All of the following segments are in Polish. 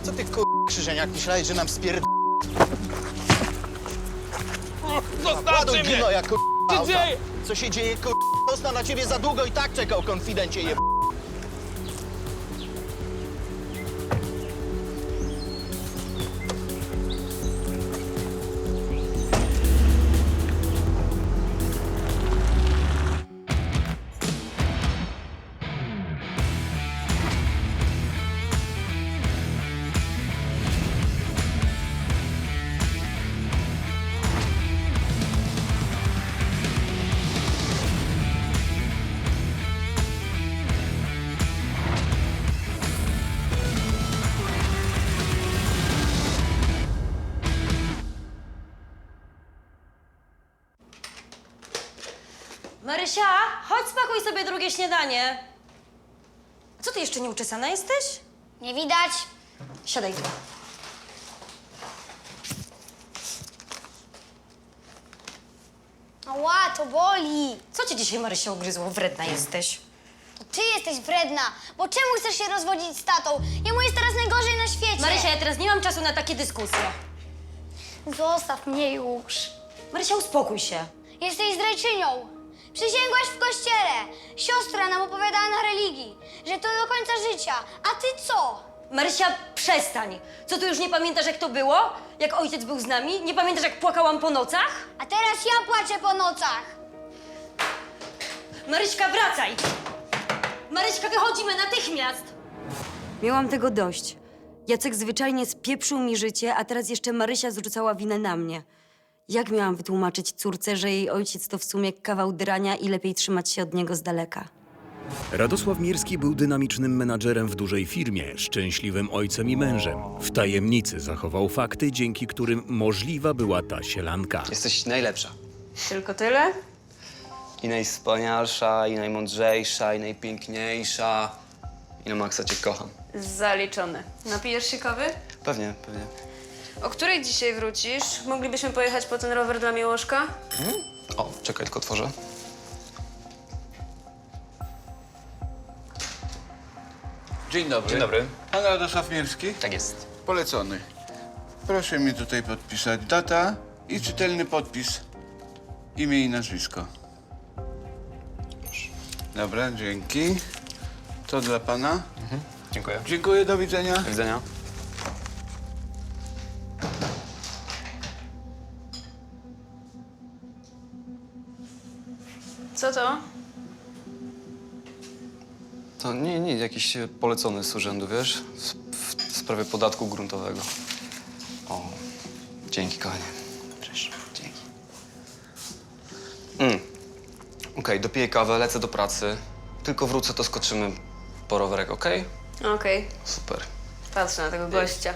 Co ty Krzyżeniak, myślałeś, że nam spierd... Zostawcie mnie! Gino, jak Co się dzieje? Co się dzieje, Osna na ciebie za długo i tak czekał, konfidencie je... Marysia, chodź spakuj sobie drugie śniadanie. Co ty jeszcze nieuczesana jesteś? Nie widać. Siadaj tu. Ała, to boli. Co cię dzisiaj, Marysia, ugryzło? Wredna jesteś. To ty jesteś wredna, bo czemu chcesz się rozwodzić z tatą? Jemu jest teraz najgorzej na świecie. Marysia, ja teraz nie mam czasu na takie dyskusje. Zostaw mnie już. Marysia, uspokój się. Jesteś zdrajczynią. Przysięgłaś w kościele. Siostra nam opowiadała na religii, że to do końca życia. A ty co? Marysia, przestań. Co, ty już nie pamiętasz, jak to było? Jak ojciec był z nami? Nie pamiętasz, jak płakałam po nocach? A teraz ja płaczę po nocach. Maryśka, wracaj! Maryśka, wychodzimy natychmiast! Miałam tego dość. Jacek zwyczajnie spieprzył mi życie, a teraz jeszcze Marysia zrzucała winę na mnie. Jak miałam wytłumaczyć córce, że jej ojciec to w sumie kawał drania i lepiej trzymać się od niego z daleka? Radosław Mirski był dynamicznym menadżerem w dużej firmie, szczęśliwym ojcem i mężem. W tajemnicy zachował fakty, dzięki którym możliwa była ta sielanka. Jesteś najlepsza. Tylko tyle? I najwspanialsza, i najmądrzejsza, i najpiękniejsza. I na maksa cię kocham. Zaliczone. Napijesz się kawy? Pewnie, pewnie. O której dzisiaj wrócisz? Moglibyśmy pojechać po ten rower dla Miłoszka? O, czekaj, tylko otworzę. Dzień dobry. Dzień dobry. Pan Radosław Mirski? Tak jest. Polecony. Proszę mi tutaj podpisać data i czytelny podpis. Imię i nazwisko. Dobra, dzięki. To dla pana. Dziękuję. Dziękuję, do widzenia. Do widzenia. Co to? To nie jakiś polecony z urzędu, wiesz? W sprawie podatku gruntowego. O, dzięki, kochanie. Cześć. Dzięki. Okej, dopiję kawę, lecę do pracy. Tylko wrócę, to skoczymy po rowerek, okej? Okej. Super. Patrzę na tego gościa.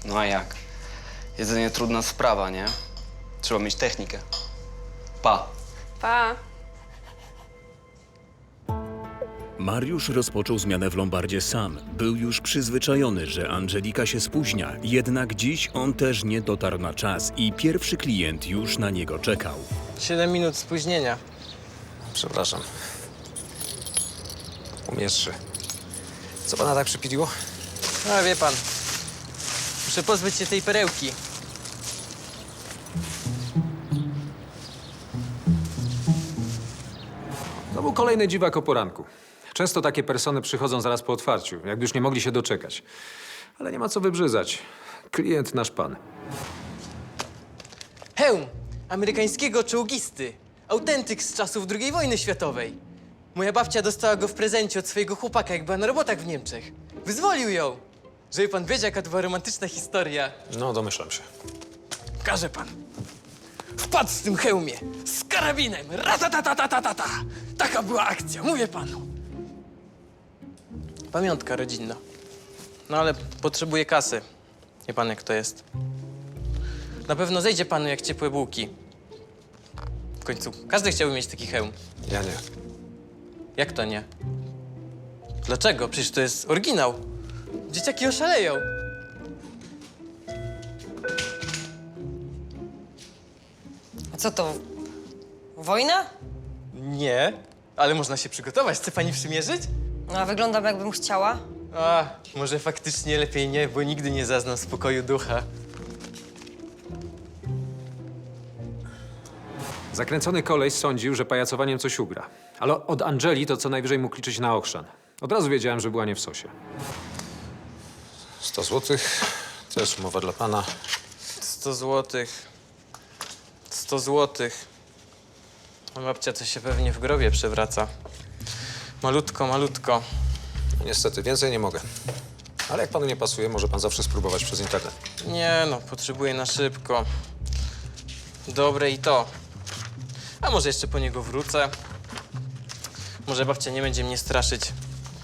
No a jak? Jedzenie trudna sprawa, nie? Trzeba mieć technikę. Pa. Pa. Mariusz rozpoczął zmianę w Lombardzie sam. Był już przyzwyczajony, że Angelika się spóźnia. Jednak dziś on też nie dotarł na czas i pierwszy klient już na niego czekał. 7 minut spóźnienia. Przepraszam. Umieszczy. Co pana tak przypiliło? A wie pan, muszę pozbyć się tej perełki. To był kolejny dziwak o poranku. Często takie persony przychodzą zaraz po otwarciu, jakby już nie mogli się doczekać. Ale nie ma co wybrzydzać. Klient nasz pan. Hełm amerykańskiego czołgisty. Autentyk z czasów II wojny światowej. Moja babcia dostała go w prezencie od swojego chłopaka, jak była na robotach w Niemczech. Wyzwolił ją. Żeby pan wiedział, jaka to była romantyczna historia. No, domyślam się. Pokaże pan. Wpadł z tym hełmie, z karabinem, ratatatatata. Taka była akcja, mówię panu. Pamiątka rodzinna. No ale potrzebuję kasy. Wie pan, jak to jest. Na pewno zejdzie panu jak ciepłe bułki. W końcu każdy chciałby mieć taki hełm. Ja nie. Jak to nie? Dlaczego? Przecież to jest oryginał. Dzieciaki oszaleją. Co to? Wojna? Nie, ale można się przygotować. Chce pani przymierzyć? No, a wyglądam jakbym chciała. A, może faktycznie lepiej nie, bo nigdy nie zaznam spokoju ducha. Zakręcony koleś sądził, że pajacowaniem coś ugra. Ale od Angeli to co najwyżej mógł liczyć na ochrzan. Od razu wiedziałem, że była nie w sosie. 100 złotych. To jest umowa dla pana. 100 złotych. 100 złotych. A babcia to się pewnie w grobie przewraca. Malutko, malutko. Niestety, więcej nie mogę. Ale jak panu nie pasuje, może pan zawsze spróbować przez internet. Nie no, potrzebuję na szybko. Dobre i to. A może jeszcze po niego wrócę? Może babcia nie będzie mnie straszyć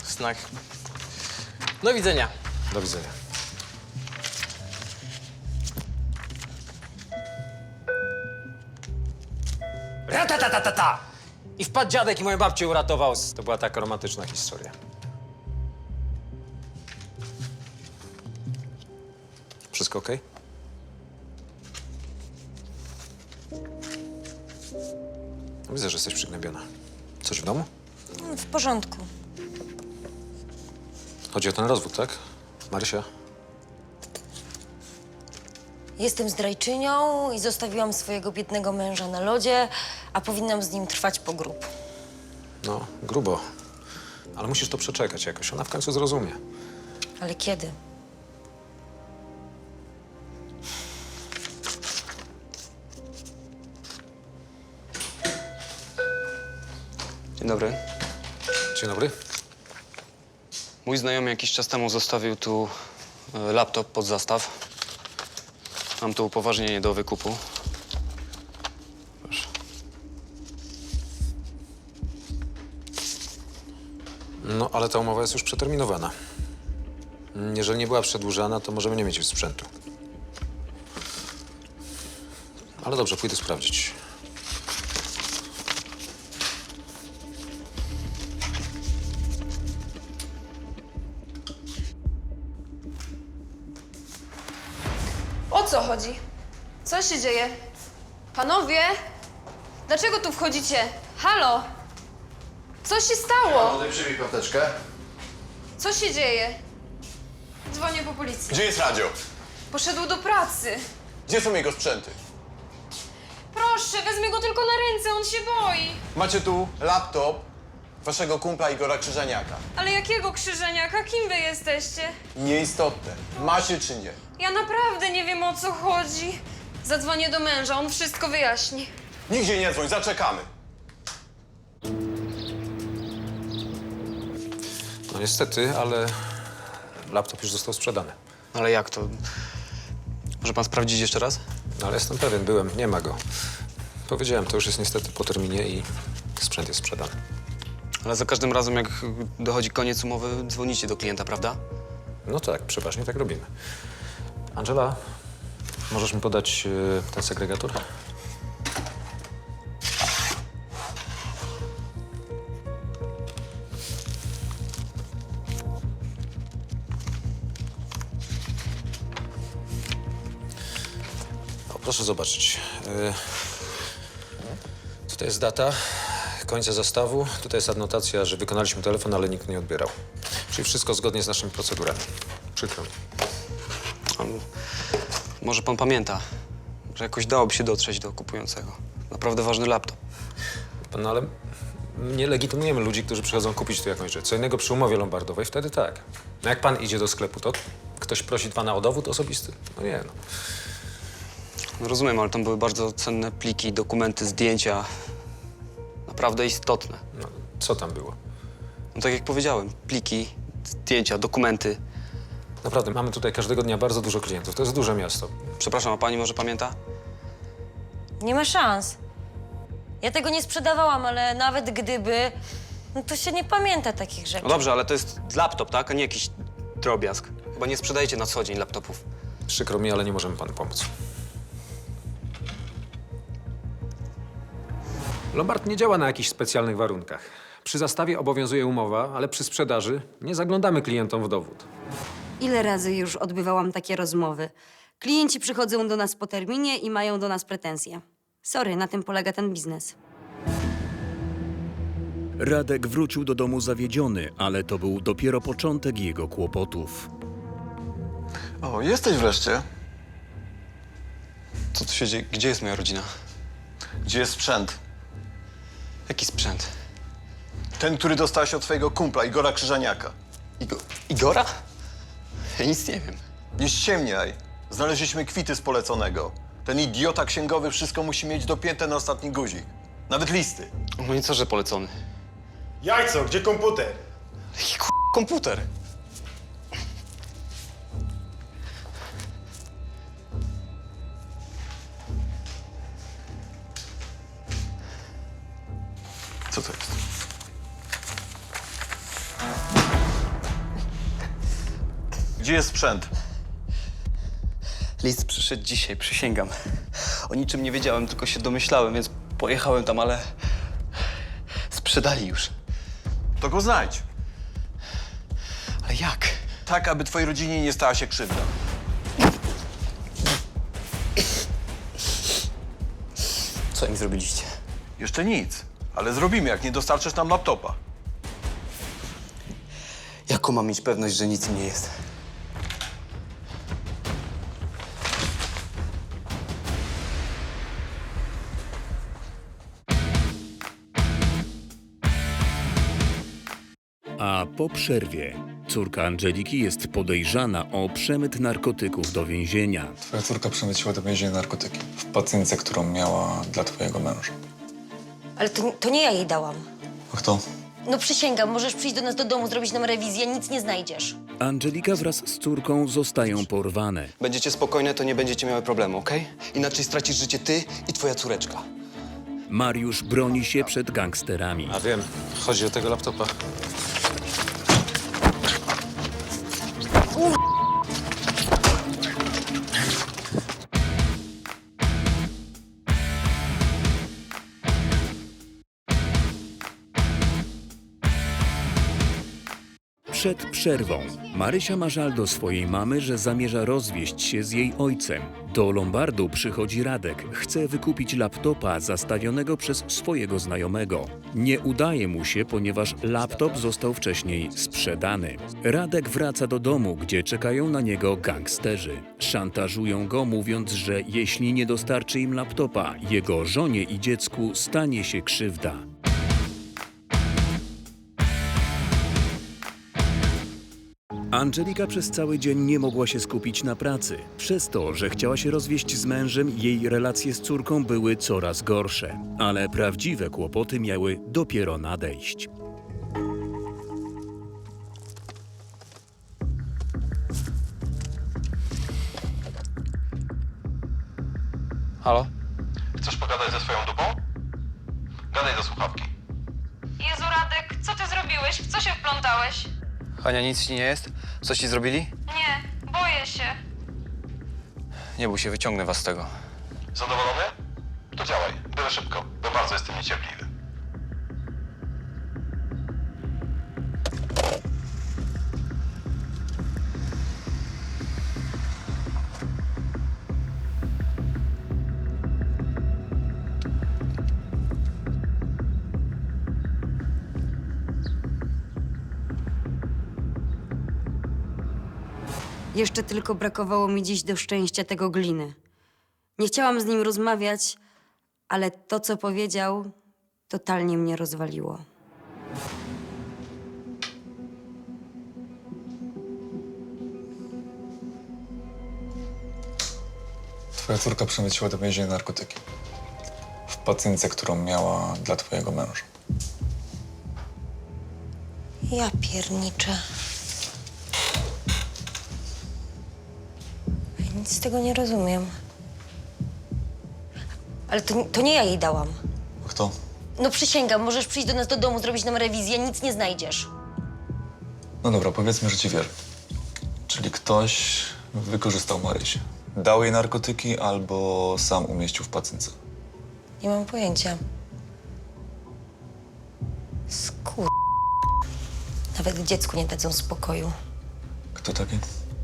w snach. Do widzenia. Do widzenia. Ratatatatata! I wpadł dziadek i moją babcię uratował. To była taka romantyczna historia. Wszystko okej? Widzę, że jesteś przygnębiona. Coś w domu? W porządku. Chodzi o ten rozwód, tak? Marysia? Jestem zdrajczynią i zostawiłam swojego biednego męża na lodzie, a powinnam z nim trwać po grób. No, grubo. Ale musisz to przeczekać jakoś. Ona w końcu zrozumie. Ale kiedy? Dzień dobry. Dzień dobry. Mój znajomy jakiś czas temu zostawił tu laptop pod zastaw. Mam tu upoważnienie do wykupu. Proszę. No, ale ta umowa jest już przeterminowana. Jeżeli nie była przedłużana, to możemy nie mieć już sprzętu. Ale dobrze, pójdę sprawdzić. O co chodzi? Co się dzieje? Panowie? Dlaczego tu wchodzicie? Halo? Co się stało? Przyjmij piąteczkę. Co się dzieje? Dzwonię po policję. Gdzie jest radio? Poszedł do pracy. Gdzie są jego sprzęty? Proszę, wezmę go tylko na ręce, on się boi. Macie tu laptop waszego kumpla Igora Krzyżaniaka. Ale jakiego krzyżeniaka? Kim wy jesteście? Nieistotne. Macie czy nie? Ja naprawdę nie wiem, o co chodzi. Zadzwonię do męża, on wszystko wyjaśni. Nigdzie nie dzwoń, zaczekamy. No niestety, ale laptop już został sprzedany. Ale jak to? Może pan sprawdzić jeszcze raz? No, ale jestem pewien, byłem, nie ma go. Powiedziałem, to już jest niestety po terminie i sprzęt jest sprzedany. Ale za każdym razem, jak dochodzi koniec umowy, dzwonicie do klienta, prawda? No tak, przeważnie tak robimy. Angela, możesz mi podać ten segregator? O, proszę zobaczyć. Tutaj jest data końca zestawu. Tutaj jest adnotacja, że wykonaliśmy telefon, ale nikt nie odbierał. Czyli wszystko zgodnie z naszymi procedurami. Przykro mi. Może pan pamięta, że jakoś dałoby się dotrzeć do kupującego. Naprawdę ważny laptop. No ale nie legitymujemy ludzi, którzy przychodzą kupić tu jakąś rzecz. Co innego przy umowie lombardowej, wtedy tak. No jak pan idzie do sklepu, to ktoś prosi pana o dowód osobisty? No nie, no. No rozumiem, ale tam były bardzo cenne pliki, dokumenty, zdjęcia. Naprawdę istotne. No, co tam było? No tak jak powiedziałem, pliki, zdjęcia, dokumenty. Naprawdę, mamy tutaj każdego dnia bardzo dużo klientów. To jest duże miasto. Przepraszam, a pani może pamięta? Nie ma szans. Ja tego nie sprzedawałam, ale nawet gdyby, no to się nie pamięta takich rzeczy. No dobrze, ale to jest laptop, tak? A nie jakiś drobiazg. Chyba nie sprzedajecie na co dzień laptopów. Przykro mi, ale nie możemy panu pomóc. Lombard nie działa na jakichś specjalnych warunkach. Przy zastawie obowiązuje umowa, ale przy sprzedaży nie zaglądamy klientom w dowód. Ile razy już odbywałam takie rozmowy? Klienci przychodzą do nas po terminie i mają do nas pretensje. Sorry, na tym polega ten biznes. Radek wrócił do domu zawiedziony, ale to był dopiero początek jego kłopotów. O, jesteś wreszcie. Co tu się dzieje? Gdzie jest moja rodzina? Gdzie jest sprzęt? Jaki sprzęt? Ten, który dostałeś od twojego kumpla, Igora Krzyżaniaka. Igora? Ja nic nie wiem. Nie ściemniaj. Znaleźliśmy kwity z poleconego. Ten idiota księgowy wszystko musi mieć dopięte na ostatni guzik. Nawet listy. No i co, że polecony? Jajco, gdzie komputer? Jaki komputer? Co to jest? Gdzie jest sprzęt? List przyszedł dzisiaj, przysięgam. O niczym nie wiedziałem, tylko się domyślałem, więc pojechałem tam, ale... sprzedali już. To go znajdź. Ale jak? Tak, aby twojej rodzinie nie stała się krzywda. Co im zrobiliście? Jeszcze nic, ale zrobimy, jak nie dostarczysz nam laptopa. Jaką mam mieć pewność, że nic im nie jest? A po przerwie córka Angeliki jest podejrzana o przemyt narkotyków do więzienia. Twoja córka przemyciła do więzienia narkotyki w pacynce, którą miała dla twojego męża. Ale to nie ja jej dałam. A kto? No przysięgam, możesz przyjść do nas do domu, zrobić nam rewizję, nic nie znajdziesz. Angelika wraz z córką zostają porwane. Będziecie spokojne, to nie będziecie miały problemu, okej? Inaczej stracisz życie ty i twoja córeczka. Mariusz broni się przed gangsterami. A wiem, chodzi o tego laptopa. Przed przerwą Marysia ma żal do swojej mamy, że zamierza rozwieść się z jej ojcem. Do Lombardu przychodzi Radek. Chce wykupić laptopa zastawionego przez swojego znajomego. Nie udaje mu się, ponieważ laptop został wcześniej sprzedany. Radek wraca do domu, gdzie czekają na niego gangsterzy. Szantażują go, mówiąc, że jeśli nie dostarczy im laptopa, jego żonie i dziecku stanie się krzywda. Angelika przez cały dzień nie mogła się skupić na pracy. Przez to, że chciała się rozwieść z mężem, jej relacje z córką były coraz gorsze. Ale prawdziwe kłopoty miały dopiero nadejść. Halo? Chcesz pogadać ze swoją dupą? Gadaj do słuchawki. Jezu, Radek, co ty zrobiłeś? W co się wplątałeś? Hania, nic ci nie jest? Coś ci zrobili? Nie, boję się. Nie bój się, wyciągnę was z tego. Zadowolony? To działaj, byle szybko, bo bardzo jestem niecierpliwy. Jeszcze tylko brakowało mi dziś do szczęścia tego Gliny. Nie chciałam z nim rozmawiać, ale to, co powiedział, totalnie mnie rozwaliło. Twoja córka przemyciła do więzienia narkotyki w pacynce, którą miała dla twojego męża. Ja pierniczę. Ja nic z tego nie rozumiem. Ale to nie ja jej dałam. A kto? No przysięgam, możesz przyjść do nas do domu, zrobić nam rewizję, nic nie znajdziesz. No dobra, powiedzmy, że ci wierzę. Czyli ktoś wykorzystał Marysię. Dał jej narkotyki albo sam umieścił w pacynce. Nie mam pojęcia. Nawet dziecku nie dadzą spokoju. Kto taki?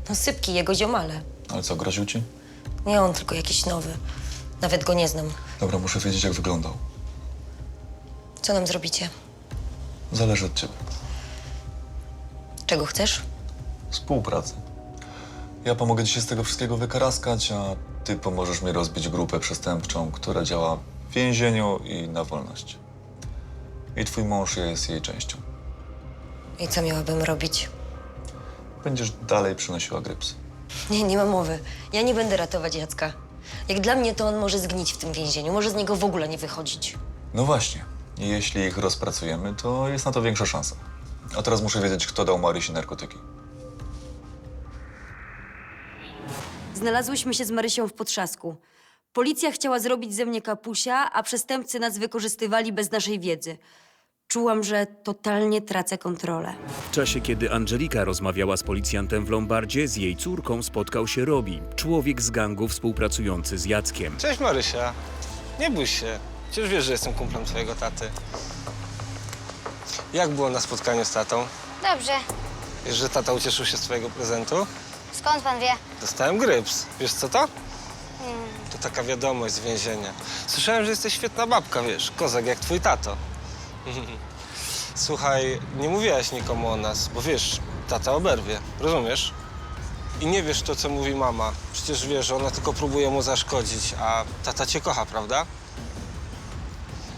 No Sypki, jego ziomale. Ale co, groził ci? Nie on, tylko jakiś nowy. Nawet go nie znam. Dobra, muszę wiedzieć, jak wyglądał. Co nam zrobicie? Zależy od ciebie. Czego chcesz? Współpracy. Ja pomogę ci się z tego wszystkiego wykaraskać, a ty pomożesz mi rozbić grupę przestępczą, która działa w więzieniu i na wolności. I twój mąż jest jej częścią. I co miałabym robić? Będziesz dalej przynosiła gryps. Nie, nie ma mowy. Ja nie będę ratować Jacka. Jak dla mnie, to on może zgnić w tym więzieniu. Może z niego w ogóle nie wychodzić. No właśnie. I jeśli ich rozpracujemy, to jest na to większa szansa. A teraz muszę wiedzieć, kto dał Marysi narkotyki. Znalazłyśmy się z Marysią w potrzasku. Policja chciała zrobić ze mnie kapusia, a przestępcy nas wykorzystywali bez naszej wiedzy. Czułam, że totalnie tracę kontrolę. W czasie, kiedy Angelika rozmawiała z policjantem w Lombardzie, z jej córką spotkał się Robi, człowiek z gangu współpracujący z Jackiem. Cześć Marysia. Nie bój się. Przecież wiesz, że jestem kumplem twojego taty. Jak było na spotkaniu z tatą? Dobrze. Wiesz, że tata ucieszył się z twojego prezentu? Skąd pan wie? Dostałem gryps. Wiesz co to? To taka wiadomość z więzienia. Słyszałem, że jesteś świetna babka, wiesz, kozak jak twój tato. Słuchaj, nie mówiłaś nikomu o nas, bo wiesz, tata oberwie, rozumiesz? I nie wiesz to, co mówi mama. Przecież wiesz, że ona tylko próbuje mu zaszkodzić, a tata cię kocha, prawda?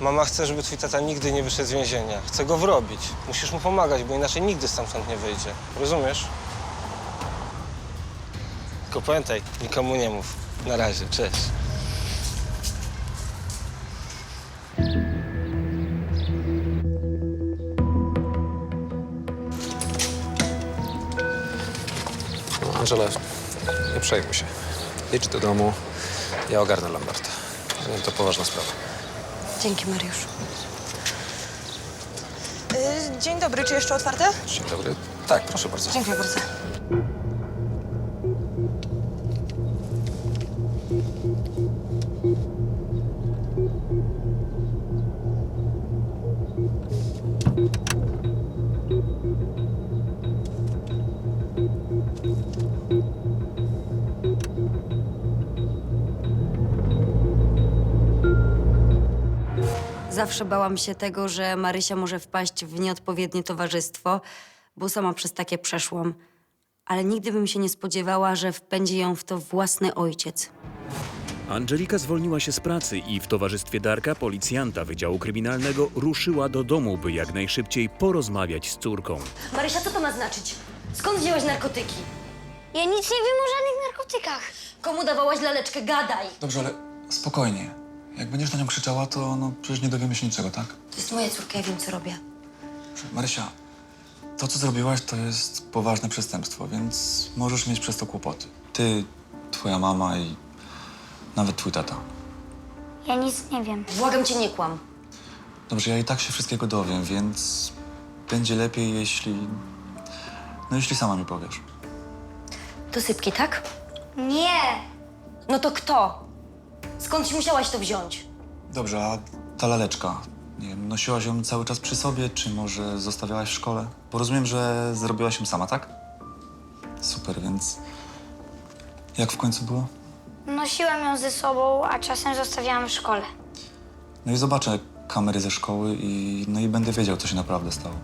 Mama chce, żeby twój tata nigdy nie wyszedł z więzienia. Chce go wrobić. Musisz mu pomagać, bo inaczej nigdy stamtąd nie wyjdzie. Rozumiesz? Tylko pamiętaj, nikomu nie mów. Na razie, cześć. No, Angela, nie przejmuj się. Jedź do domu, ja ogarnę Lombarda. To poważna sprawa. Dzięki, Mariusz. Dzień dobry, czy jeszcze otwarte? Dzień dobry. Tak, proszę bardzo. Dziękuję bardzo. Zawsze bałam się tego, że Marysia może wpaść w nieodpowiednie towarzystwo, bo sama przez takie przeszłam. Ale nigdy bym się nie spodziewała, że wpędzi ją w to własny ojciec. Angelika zwolniła się z pracy i w towarzystwie Darka, policjanta Wydziału Kryminalnego, ruszyła do domu, by jak najszybciej porozmawiać z córką. Marysia, co to ma znaczyć? Skąd wzięłaś narkotyki? Ja nic nie wiem o żadnych narkotykach. Komu dawałaś laleczkę? Gadaj! Dobrze, ale spokojnie. Jak będziesz na nią krzyczała, to no przecież nie dowiemy się niczego, tak? To jest moja córka, ja wiem, co robię. Marysia, to, co zrobiłaś, to jest poważne przestępstwo, więc możesz mieć przez to kłopoty. Ty, twoja mama i nawet twój tata. Ja nic nie wiem. Błagam cię, nie kłam. Dobrze, ja i tak się wszystkiego dowiem, więc będzie lepiej, jeśli... No, jeśli sama mi powiesz. To Sypki, tak? Nie. No to kto? Skądś musiałaś to wziąć? Dobrze, a ta laleczka, nie wiem, nosiłaś ją cały czas przy sobie, czy może zostawiałaś w szkole? Bo rozumiem, że zrobiłaś ją sama, tak? Super, więc... Jak w końcu było? Nosiłam ją ze sobą, a czasem zostawiałam w szkole. No i zobaczę kamery ze szkoły i będę wiedział, co się naprawdę stało.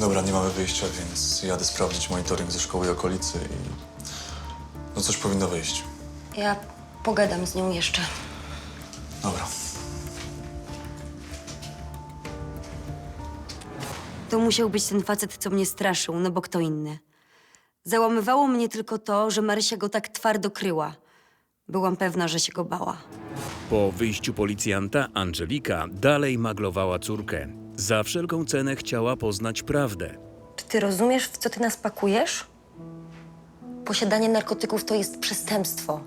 Dobra, nie mamy wyjścia, więc jadę sprawdzić monitoring ze szkoły i okolicy i... No coś powinno wyjść. Ja pogadam z nią jeszcze. Dobra. To musiał być ten facet, co mnie straszył, no bo kto inny. Załamywało mnie tylko to, że Marysia go tak twardo kryła. Byłam pewna, że się go bała. Po wyjściu policjanta Angelika dalej maglowała córkę. Za wszelką cenę chciała poznać prawdę. Czy ty rozumiesz, w co ty nas pakujesz? Posiadanie narkotyków to jest przestępstwo.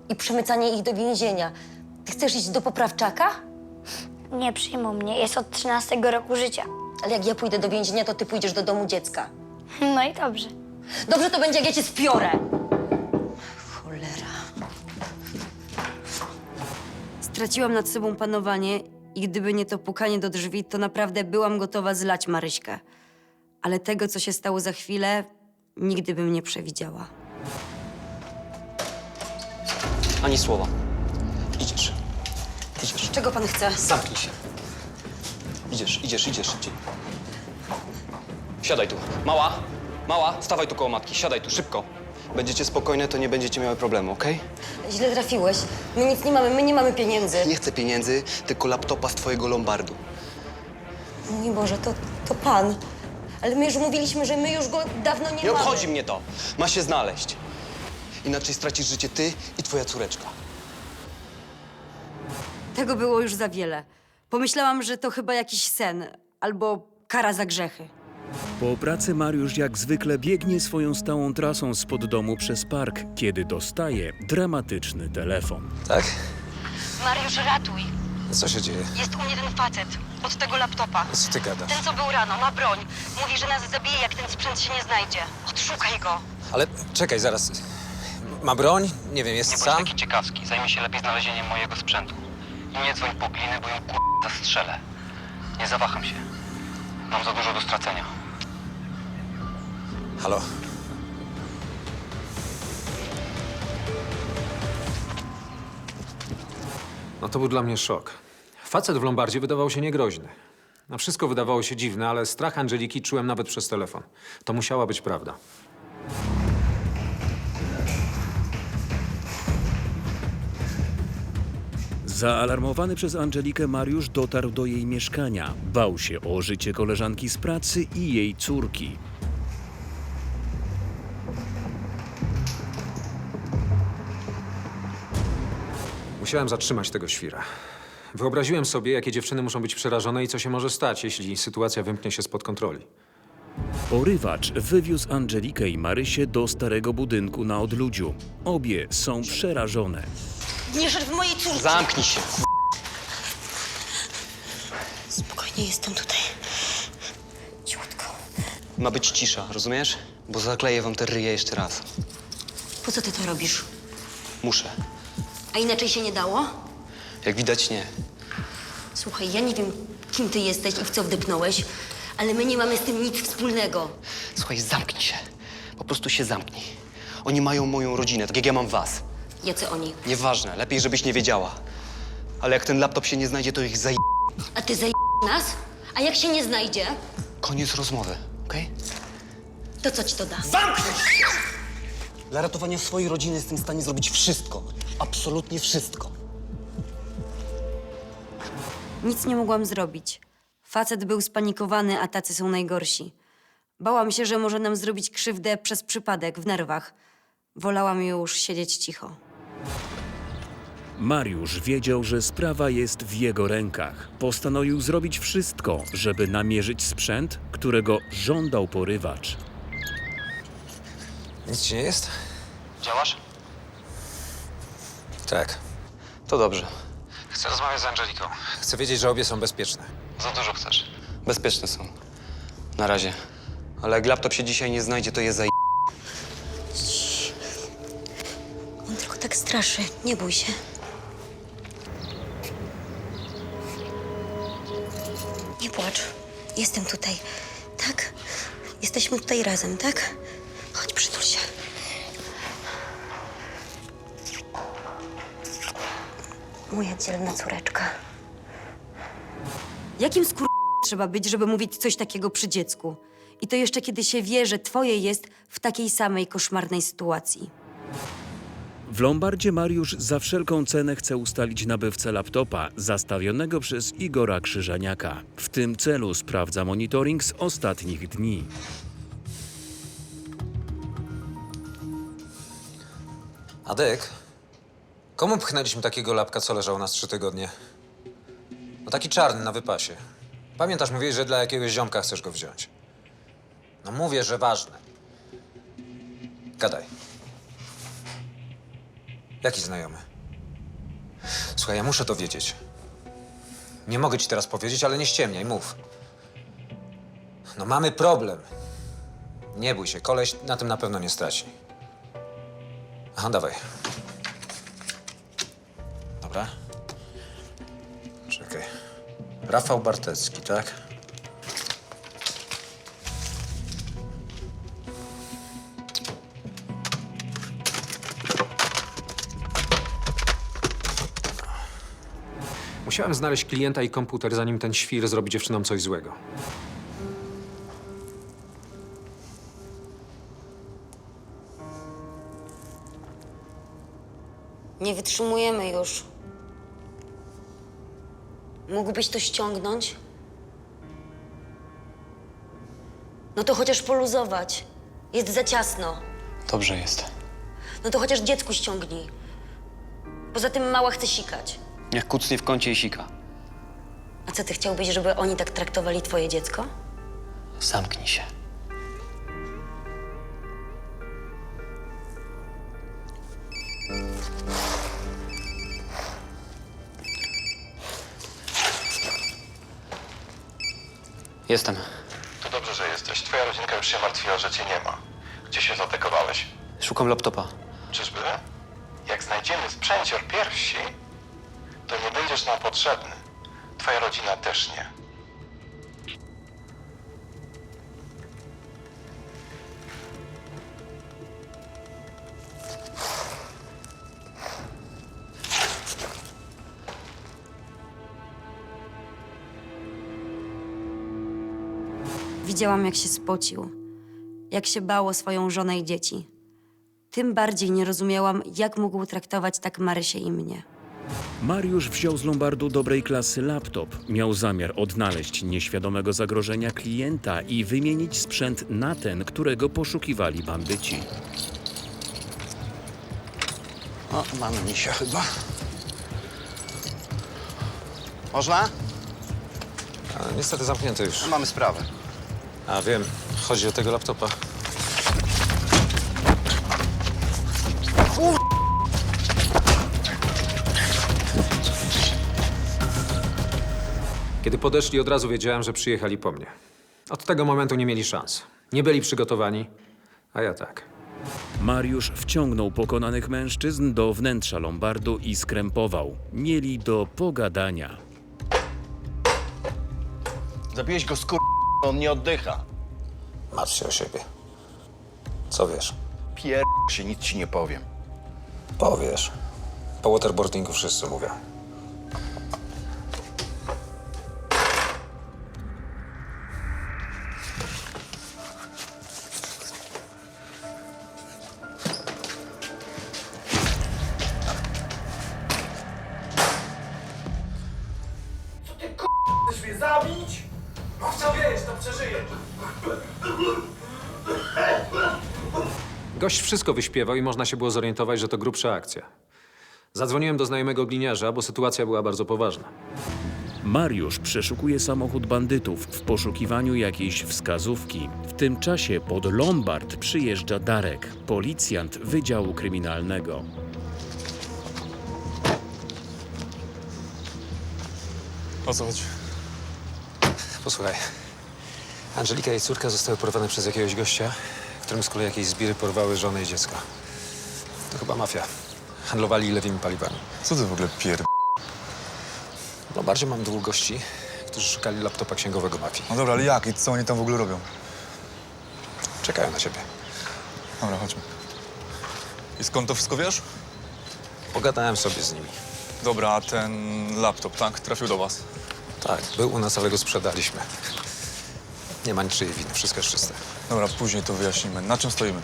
I przemycanie ich do więzienia. Ty chcesz iść do poprawczaka? Nie przyjmą mnie. Jest od 13 roku życia. Ale jak ja pójdę do więzienia, to ty pójdziesz do domu dziecka. No i dobrze. Dobrze to będzie, jak ja cię spiorę. Cholera. Straciłam nad sobą panowanie I gdyby nie to pukanie do drzwi, to naprawdę byłam gotowa zlać Maryśkę. Ale tego, co się stało za chwilę, nigdy bym nie przewidziała. Ani słowa. Idziesz. Idziesz. Czego pan chce? Zamknij się. Idziesz. Siadaj tu. Mała, stawaj tu koło matki. Siadaj tu, szybko. Będziecie spokojne, to nie będziecie miały problemu, okej? Źle trafiłeś. My nic nie mamy, my nie mamy pieniędzy. Nie chcę pieniędzy, tylko laptopa z twojego lombardu. Mój Boże, to pan. Ale my już mówiliśmy, że my już go dawno nie Nie mamy. obchodzi mnie to. Ma się znaleźć. Inaczej stracisz życie ty i twoja córeczka. Tego było już za wiele. Pomyślałam, że to chyba jakiś sen albo kara za grzechy. Po pracy Mariusz jak zwykle biegnie swoją stałą trasą spod domu przez park, kiedy dostaje dramatyczny telefon. Tak? Mariusz, ratuj. Co się dzieje? Jest u mnie ten facet. Od tego laptopa. Co ty gadasz? Ten, co był rano, ma broń. Mówi, że nas zabije, jak ten sprzęt się nie znajdzie. Odszukaj go. Ale czekaj, zaraz. Ma broń? Nie wiem, jest sam? ciekawski. Zajmij się lepiej znalezieniem mojego sprzętu. I nie dzwoń po gliny, bo ją zastrzelę. Nie zawaham się. Mam za dużo do stracenia. Halo? No to był dla mnie szok. Facet w Lombardzie wydawał się niegroźny. Na wszystko wydawało się dziwne, ale strach Angeliki czułem nawet przez telefon. To musiała być prawda. Zaalarmowany przez Angelikę Mariusz dotarł do jej mieszkania. Bał się o życie koleżanki z pracy i jej córki. Musiałem zatrzymać tego świra. Wyobraziłem sobie, jakie dziewczyny muszą być przerażone i co się może stać, jeśli sytuacja wymknie się spod kontroli. Porywacz wywiózł Angelikę i Marysię do starego budynku na odludziu. Obie są przerażone. Nie szedł w mojej córce. Zamknij się. Spokojnie, jestem tutaj. Ciutko. Ma być cisza, rozumiesz? Bo zakleję wam te ryje jeszcze raz. Po co ty to robisz? Muszę. A inaczej się nie dało? Jak widać, nie. Słuchaj, ja nie wiem, kim ty jesteś i w co wdepnąłeś, ale my nie mamy z tym nic wspólnego. Słuchaj, zamknij się. Po prostu się zamknij. Oni mają moją rodzinę, tak jak ja mam was. Jacy oni? Nieważne, lepiej, żebyś nie wiedziała. Ale jak ten laptop się nie znajdzie, to ich A ty nas? A jak się nie znajdzie, Koniec rozmowy, okej? to co ci to da? Zamknij się! Dla ratowania swojej rodziny jestem w stanie zrobić wszystko. Absolutnie wszystko. Nic nie mogłam zrobić. Facet był spanikowany, a tacy są najgorsi. Bałam się, że może nam zrobić krzywdę przez przypadek, w nerwach. Wolałam już siedzieć cicho. Mariusz wiedział, że sprawa jest w jego rękach. Postanowił zrobić wszystko, żeby namierzyć sprzęt, którego żądał porywacz. Nic ci nie jest? Działasz? Tak. To dobrze. Chcę rozmawiać z Angeliką. Chcę wiedzieć, że obie są bezpieczne. Za dużo chcesz. Bezpieczne są. Na razie. Ale jak laptop się dzisiaj nie znajdzie, to jest On tylko tak straszy. Nie bój się. Nie płacz. Jestem tutaj. Tak? Jesteśmy tutaj razem, tak? Chodź, przytul się. Moja dzielna córeczka. Jakim trzeba być, żeby mówić coś takiego przy dziecku? I to jeszcze kiedy się wie, że twoje jest w takiej samej koszmarnej sytuacji. W Lombardzie Mariusz za wszelką cenę chce ustalić nabywcę laptopa zastawionego przez Igora Krzyżaniaka. W tym celu sprawdza monitoring z ostatnich dni. Adek, komu pchnęliśmy takiego lapka, co leżał nas 3 tygodnie? No taki czarny na wypasie. Pamiętasz, mówiłeś, że dla jakiegoś ziomka chcesz go wziąć. No mówię, że ważne. Gadaj. Jaki znajomy? Słuchaj, ja muszę to wiedzieć. Nie mogę ci teraz powiedzieć, ale nie ściemniaj, mów. No mamy problem. Nie bój się, koleś na tym na pewno nie straci. Aha, dawaj. Dobra. Czekaj. Rafał Bartecki, tak? Musiałem znaleźć klienta i komputer, zanim ten świr zrobi dziewczynom coś złego. Nie wytrzymujemy już. Mógłbyś to ściągnąć? No to chociaż poluzować. Jest za ciasno. Dobrze jest. No to chociaż dziecku ściągnij. Poza tym mała chce sikać. Niech kucnie w kącie i sika. A co, ty chciałbyś, żeby oni tak traktowali twoje dziecko? Zamknij się. Jestem. To dobrze, że jesteś. Twoja rodzinka już się martwiła, że cię nie ma. Gdzie się zatekowałeś? Szukam laptopa. Czyżby? Jak znajdziemy sprzęcior piersi, to nie będziesz nam potrzebny. Twoja rodzina też nie. Widziałam, jak się spocił. Jak się bał o swoją żonę i dzieci. Tym bardziej nie rozumiałam, jak mógł traktować tak Marysię i mnie. Mariusz wziął z lombardu dobrej klasy laptop. Miał zamiar odnaleźć nieświadomego zagrożenia klienta i wymienić sprzęt na ten, którego poszukiwali bandyci. O, mamy misia chyba. Można? A, niestety zamknięte już. Mamy sprawę. A wiem, chodzi o tego laptopa. Kiedy podeszli, od razu wiedziałem, że przyjechali po mnie. Od tego momentu nie mieli szans. Nie byli przygotowani, a ja tak. Mariusz wciągnął pokonanych mężczyzn do wnętrza lombardu i skrępował. Mieli do pogadania. Zabiłeś go on nie oddycha. Martw się o siebie. Co wiesz? Się, nic ci nie powiem. Powiesz. Po waterboardingu wszyscy mówią. Chcesz mnie zabić? No co wiesz, to przeżyję. Gość wszystko wyśpiewał i można się było zorientować, że to grubsza akcja. Zadzwoniłem do znajomego gliniarza, bo sytuacja była bardzo poważna. Mariusz przeszukuje samochód bandytów w poszukiwaniu jakiejś wskazówki. W tym czasie pod lombard przyjeżdża Darek, policjant Wydziału Kryminalnego. O co chodzi? Posłuchaj. Angelika i jej córka zostały porwane przez jakiegoś gościa, którym z kolei jakieś zbiry porwały żonę i dziecko. To chyba mafia. Handlowali lewymi paliwami. Co ty w ogóle No bardziej mam dwóch gości, którzy szukali laptopa księgowego mafii. No dobra, ale jak? I co oni tam w ogóle robią? Czekają na ciebie. Dobra, chodźmy. I skąd to wszystko wiesz? Pogadałem sobie z nimi. Dobra, a ten laptop, tak? Trafił do was? Tak, był u nas, ale go sprzedaliśmy. Nie ma niczyjej winy, wszystko jest czyste. Dobra, później to wyjaśnimy. Na czym stoimy?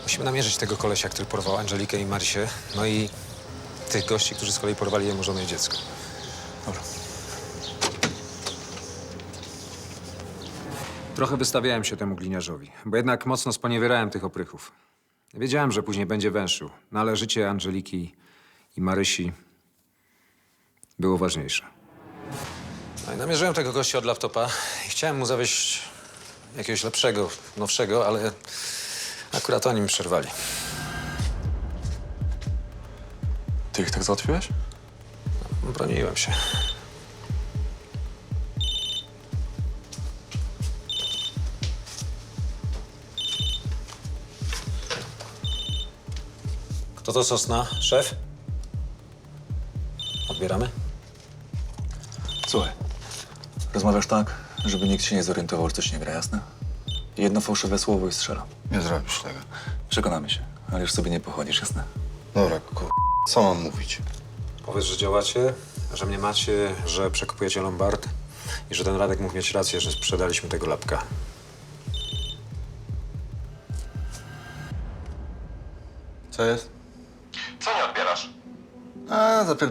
Musimy namierzyć tego kolesia, który porwał Angelikę i Marysię, no i tych gości, którzy z kolei porwali jemu żonę i dziecko. Dobra. Trochę wystawiałem się temu gliniarzowi, bo jednak mocno sponiewierałem tych oprychów. Wiedziałem, że później będzie węszył, no ale życie Angeliki i Marysi było ważniejsze. No i namierzyłem tego gościa od laptopa i chciałem mu zawieźć jakiegoś lepszego, nowszego, ale akurat oni mi przerwali. Ty ich tak załatwiłeś? Broniłem się. Kto to Sosna? Szef? Odbieramy? Słuchaj, rozmawiasz tak, żeby nikt się nie zorientował, że coś nie gra, jasne? Jedno fałszywe słowo i strzelam. Nie zrobisz tego. Przekonamy się, ale już sobie nie pochodzisz, jasne? Dobra, co mam mówić? Powiedz, że działacie, że mnie macie, że przekupujecie Lombard i że ten Radek mógł mieć rację, że sprzedaliśmy tego lapka. Co jest? Co nie odbierasz? A, tutaj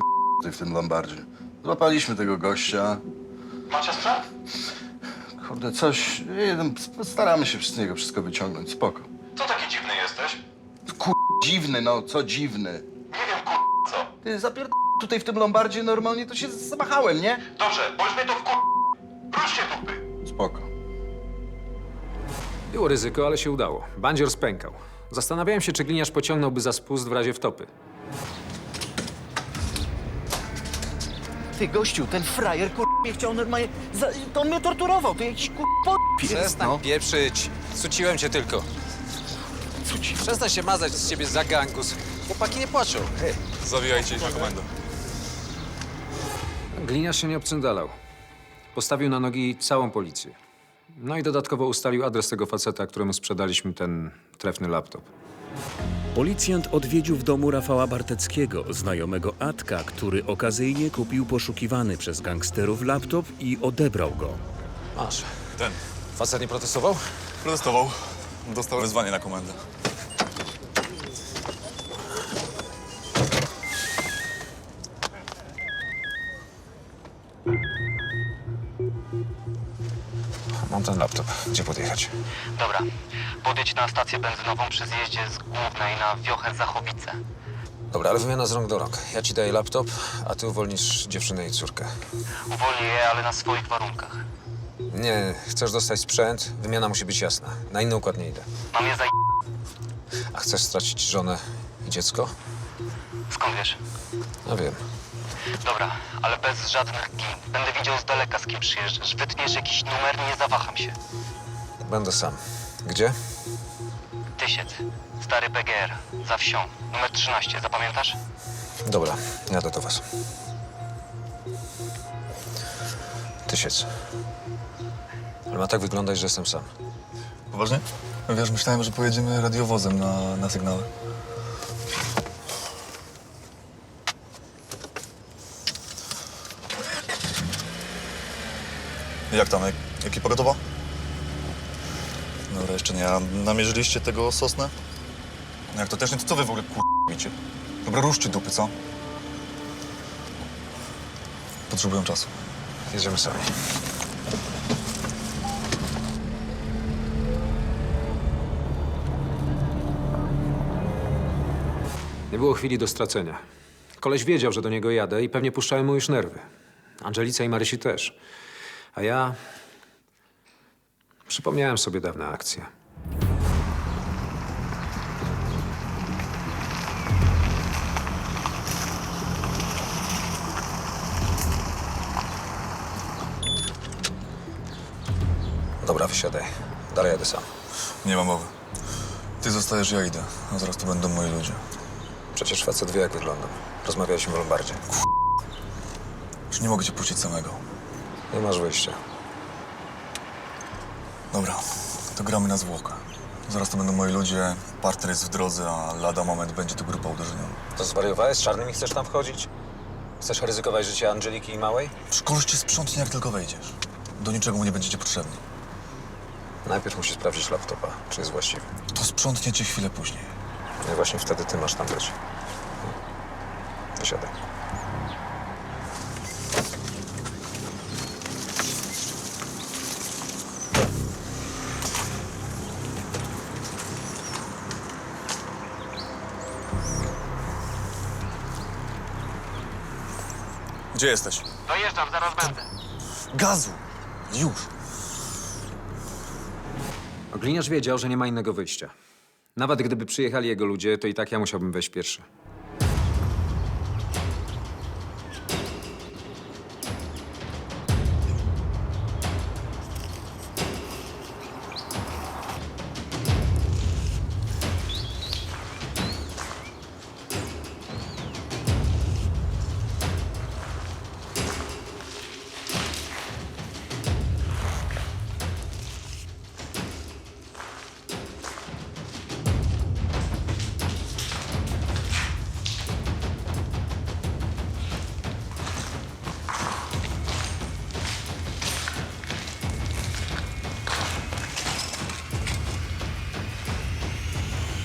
w tym Lombardzie. Złapaliśmy tego gościa. Macie sprzęt? Kurde, coś... Staramy się z niego wszystko wyciągnąć, spoko. Co taki dziwny jesteś? Dziwny, no, co dziwny. Nie wiem, co. Ty tutaj w tym Lombardzie normalnie to się zamachałem, nie? Dobrze, bądź mnie to Ruszcie dupy. Spoko. Było ryzyko, ale się udało. Bandzior spękał. Zastanawiałem się, czy gliniarz pociągnąłby za spust w razie wtopy. Ty, gościu, ten frajer, mnie chciał normalnie... To on mnie torturował, to jakiś Przestań pieprzyć. Cuciłem cię tylko. Przestań się mazać z ciebie za gangus. Chłopaki nie płaczą. Hej. Zawijajcie ich na komendę. Gliniarz się nie obcyndalał. Postawił na nogi całą policję. No i dodatkowo ustalił adres tego faceta, któremu sprzedaliśmy ten trefny laptop. Policjant odwiedził w domu Rafała Barteckiego, znajomego Atka, który okazyjnie kupił poszukiwany przez gangsterów laptop i odebrał go. Masz. Ten. Facet nie protestował? Protestował. Dostał wezwanie na komendę. Mam ten laptop. Gdzie podjechać? Dobra, podjedź na stację benzynową przy zjeździe z Głównej na wiochę Zachowice. Dobra, ale wymiana z rąk do rąk. Ja ci daję laptop, a ty uwolnisz dziewczynę i córkę. Uwolnię je, ale na swoich warunkach. Nie, chcesz dostać sprzęt, wymiana musi być jasna. Na inny układ nie idę. Mam je A chcesz stracić żonę i dziecko? Skąd wiesz? No wiem. Dobra, ale bez żadnych gin. Będę widział z daleka, z kim przyjeżdżasz. Wytniesz jakiś numer, nie zawaham się. Będę sam. Gdzie? Tysiec. Stary PGR. Za wsią. Numer 13. Zapamiętasz? Dobra, jadę do was. Tysiec. Ale ma tak wyglądać, że jestem sam. Poważnie? Wiesz, myślałem, że pojedziemy radiowozem na sygnały. Jak tam? Ekipa gotowa? Dobra, jeszcze nie. A namierzyliście tego Sosnę? No jak to też nie, to co wy w ogóle wiecie? Dobra, ruszcie dupy, co? Potrzebują czasu. Jedziemy sami. Nie było chwili do stracenia. Koleś wiedział, że do niego jadę i pewnie puszczałem mu już nerwy. Angelice i Marysi też. A ja... przypomniałem sobie dawne akcje. Dobra, wysiadaj. Dalej jadę sam. Nie ma mowy. Ty zostajesz, ja idę. A zaraz tu będą moi ludzie. Przecież facet wie, jak wyglądam. Rozmawialiśmy w Lombardzie. Już nie mogę cię puścić samego. Nie masz wyjścia. Dobra, to gramy na zwłokę. Zaraz to będą moi ludzie, partner jest w drodze, a lada moment będzie tu grupa uderzeniowa. To zwariowałeś? Z czarnymi chcesz tam wchodzić? Chcesz ryzykować życie Angeliki i Małej? Szkoleś cię sprzątnie, jak tylko wejdziesz. Do niczego mu nie będziecie potrzebni. Najpierw musi sprawdzić laptopa, czy jest właściwy. To sprzątnie cię chwilę później. No i właśnie wtedy ty masz tam być. Wysiadaj. Gdzie jesteś? Dojeżdżam, zaraz będę. Gazu! Już! Gliniarz wiedział, że nie ma innego wyjścia. Nawet gdyby przyjechali jego ludzie, to i tak ja musiałbym wejść pierwszy.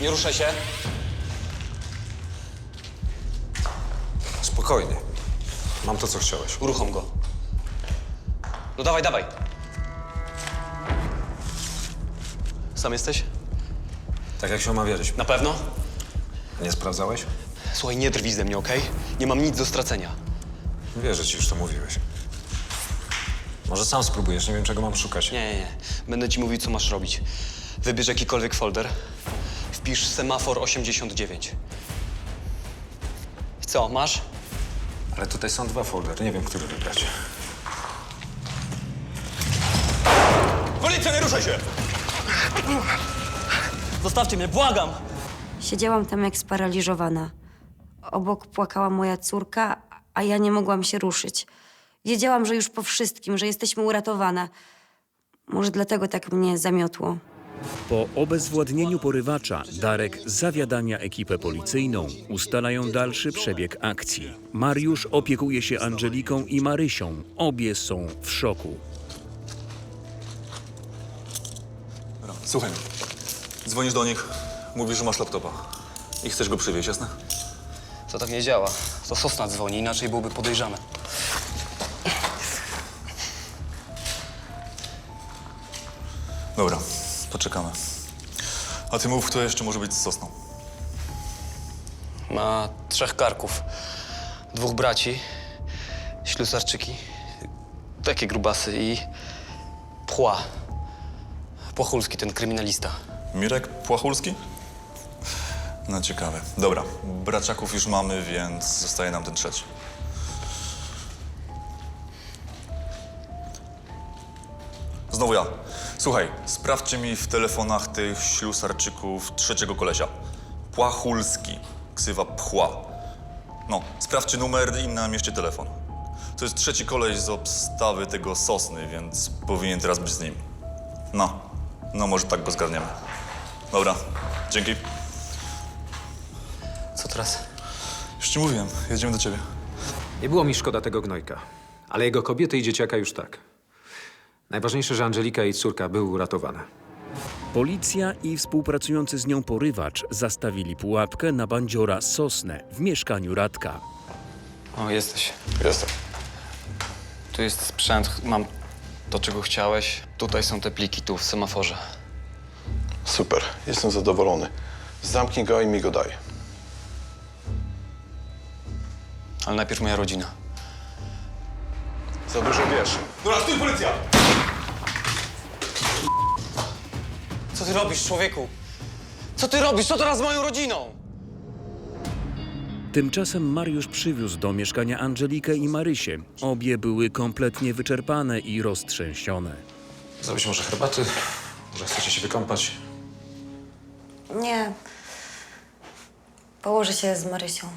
Nie ruszaj się. Spokojnie. Mam to, co chciałeś. Uruchom go. No dawaj, dawaj. Sam jesteś? Tak jak się omawialiśmy. Na pewno? Nie sprawdzałeś? Słuchaj, nie drwij ze mnie, okej? Nie mam nic do stracenia. Wierzę ci, już to mówiłeś. Może sam spróbujesz, nie wiem, czego mam szukać. Nie. Będę ci mówił, co masz robić. Wybierz jakikolwiek folder. Wpisz semafor 89. I co, masz? Ale tutaj są 2 foldery, nie wiem, który wybrać. Policja, nie ruszaj się! Zostawcie mnie, błagam! Siedziałam tam jak sparaliżowana. Obok płakała moja córka, a ja nie mogłam się ruszyć. Wiedziałam, że już po wszystkim, że jesteśmy uratowane. Może dlatego tak mnie zamiotło. Po obezwładnieniu porywacza Darek zawiadamia ekipę policyjną. Ustalają dalszy przebieg akcji. Mariusz opiekuje się Angeliką i Marysią. Obie są w szoku. Słuchaj, dzwonisz do nich, mówisz, że masz laptopa i chcesz go przywieźć, jasne? To tak nie działa. To Sosna dzwoni, inaczej byłby podejrzany. Dobra, poczekamy. A ty mów, kto jeszcze może być z Sosną. Ma 3 karków. 2 braci, ślusarczyki, takie grubasy i Pchła. Płachulski, ten kryminalista. Mirek Płachulski? No ciekawe. Dobra, braciaków już mamy, więc zostaje nam ten trzeci. Znowu ja. Słuchaj, sprawdźcie mi w telefonach tych ślusarczyków trzeciego kolesia. Płachulski, ksywa Pchła. No, sprawdźcie numer i namieście telefon. To jest trzeci koleś z obstawy tego Sosny, więc powinien teraz być z nim. No może tak go zgarniemy. Dobra, dzięki. Co teraz? Już ci mówiłem, jedziemy do ciebie. Nie było mi szkoda tego gnojka, ale jego kobiety i dzieciaka już tak. Najważniejsze, że Angelika i jej córka były uratowane. Policja i współpracujący z nią porywacz zastawili pułapkę na bandziora Sosnę w mieszkaniu Radka. O, jesteś. Jestem. Tu jest sprzęt, mam to, czego chciałeś. Tutaj są te pliki, tu w semaforze. Super, jestem zadowolony. Zamknij go i mi go daj. Ale najpierw moja rodzina. Za dużo wiesz. Dobra, stój, policja! Co ty robisz, człowieku? Co ty robisz? Co teraz z moją rodziną? Tymczasem Mariusz przywiózł do mieszkania Angelikę i Marysię. Obie były kompletnie wyczerpane i roztrzęsione. Zrobić może herbaty? Może chcecie się wykąpać? Nie. Położę się z Marysią.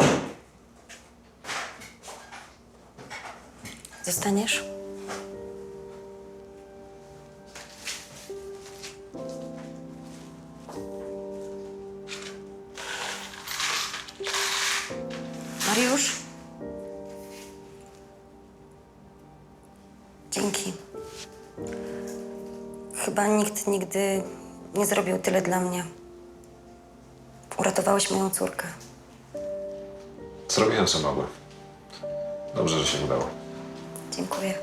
Zostaniesz? Mariusz? Dzięki. Chyba nikt nigdy nie zrobił tyle dla mnie. Uratowałeś moją córkę. Zrobiłem, co mogłem. Dobrze, że się udało. Dziękuję.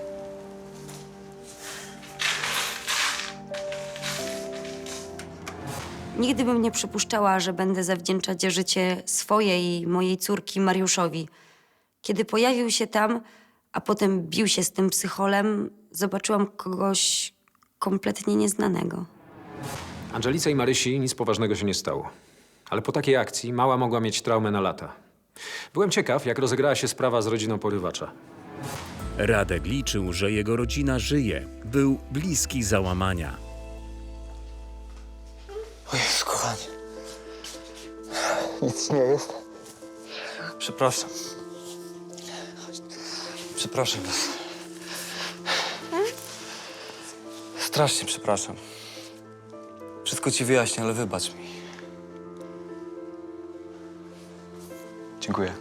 Nigdy bym nie przypuszczała, że będę zawdzięczać życie swojej i mojej córki Mariuszowi. Kiedy pojawił się tam, a potem bił się z tym psycholem, zobaczyłam kogoś kompletnie nieznanego. Angelice i Marysi nic poważnego się nie stało. Ale po takiej akcji mała mogła mieć traumę na lata. Byłem ciekaw, jak rozegrała się sprawa z rodziną porywacza. Radek liczył, że jego rodzina żyje. Był bliski załamania. O Jezu, kochanie. Nic nie jest. Przepraszam. Przepraszam was. Strasznie przepraszam. Wszystko ci wyjaśnię, ale wybacz mi. Dziękuję.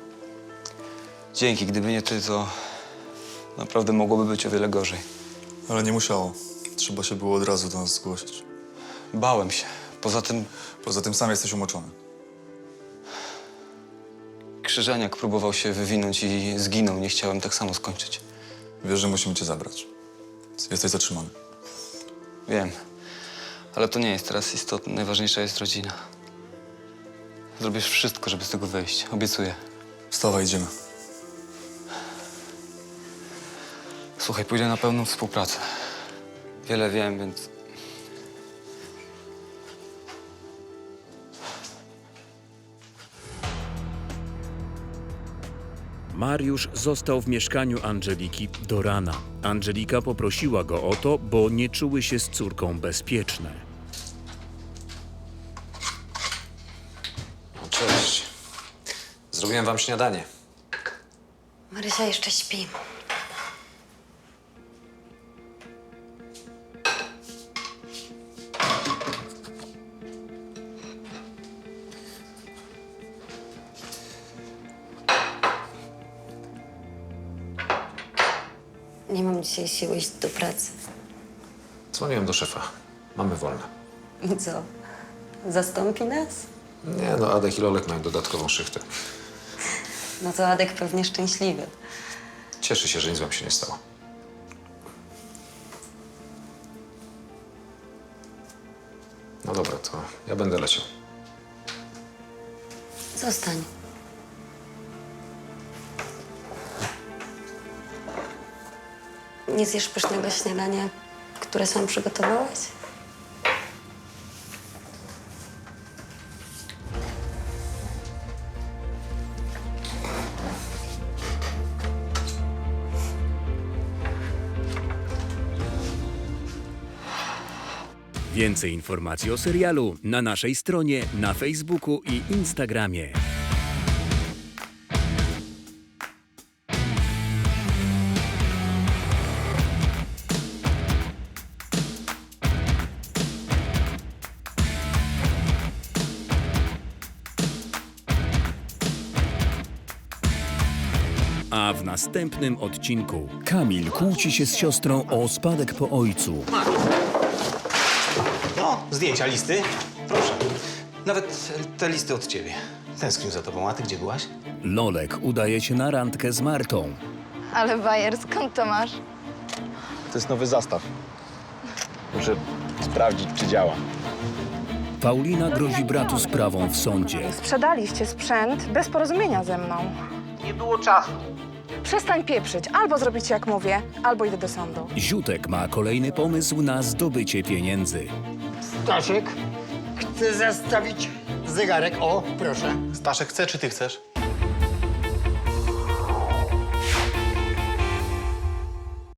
Dzięki, gdyby nie ty, to naprawdę mogłoby być o wiele gorzej. Ale nie musiało. Trzeba się było od razu do nas zgłosić. Bałem się. Poza tym sam jesteś umoczony. Krzyżaniak próbował się wywinąć i zginął. Nie chciałem tak samo skończyć. Wiesz, że musimy cię zabrać. Jesteś zatrzymany. Wiem, ale to nie jest teraz istotne. Najważniejsza jest rodzina. Zrobisz wszystko, żeby z tego wyjść. Obiecuję. Wstawaj, idziemy. Słuchaj, pójdę na pełną współpracę. Wiele wiem, więc... Mariusz został w mieszkaniu Angeliki do rana. Angelika poprosiła go o to, bo nie czuły się z córką bezpieczne. Cześć. Zrobiłem wam śniadanie. Marysia jeszcze śpi. Nie mam dzisiaj siły iść do pracy. Dzwoniłem do szefa. Mamy wolne. I co? Zastąpi nas? Nie no, Adek i Lolek mają dodatkową szychtę. No to Adek pewnie szczęśliwy. Cieszę się, że nic wam się nie stało. No dobra, to ja będę leciał. Zostań. Nie zjesz pysznego śniadania, które sam przygotowałeś? Więcej informacji o serialu na naszej stronie, na Facebooku i Instagramie. A w następnym odcinku Kamil kłóci się z siostrą o spadek po ojcu. No, zdjęcia, listy. Proszę. Nawet te listy od ciebie. Tęsknił za tobą, a ty gdzie byłaś? Lolek udaje się na randkę z Martą. Ale bajer, skąd to masz? To jest nowy zastaw. Muszę sprawdzić, czy działa. Paulina grozi bratu sprawą w sądzie. Sprzedaliście sprzęt bez porozumienia ze mną. Nie było czasu. Przestań pieprzyć. Albo zrobicie jak mówię, albo idę do sądu. Ziutek ma kolejny pomysł na zdobycie pieniędzy. Staszek chce zastawić zegarek. O, proszę. Staszek chce, czy ty chcesz?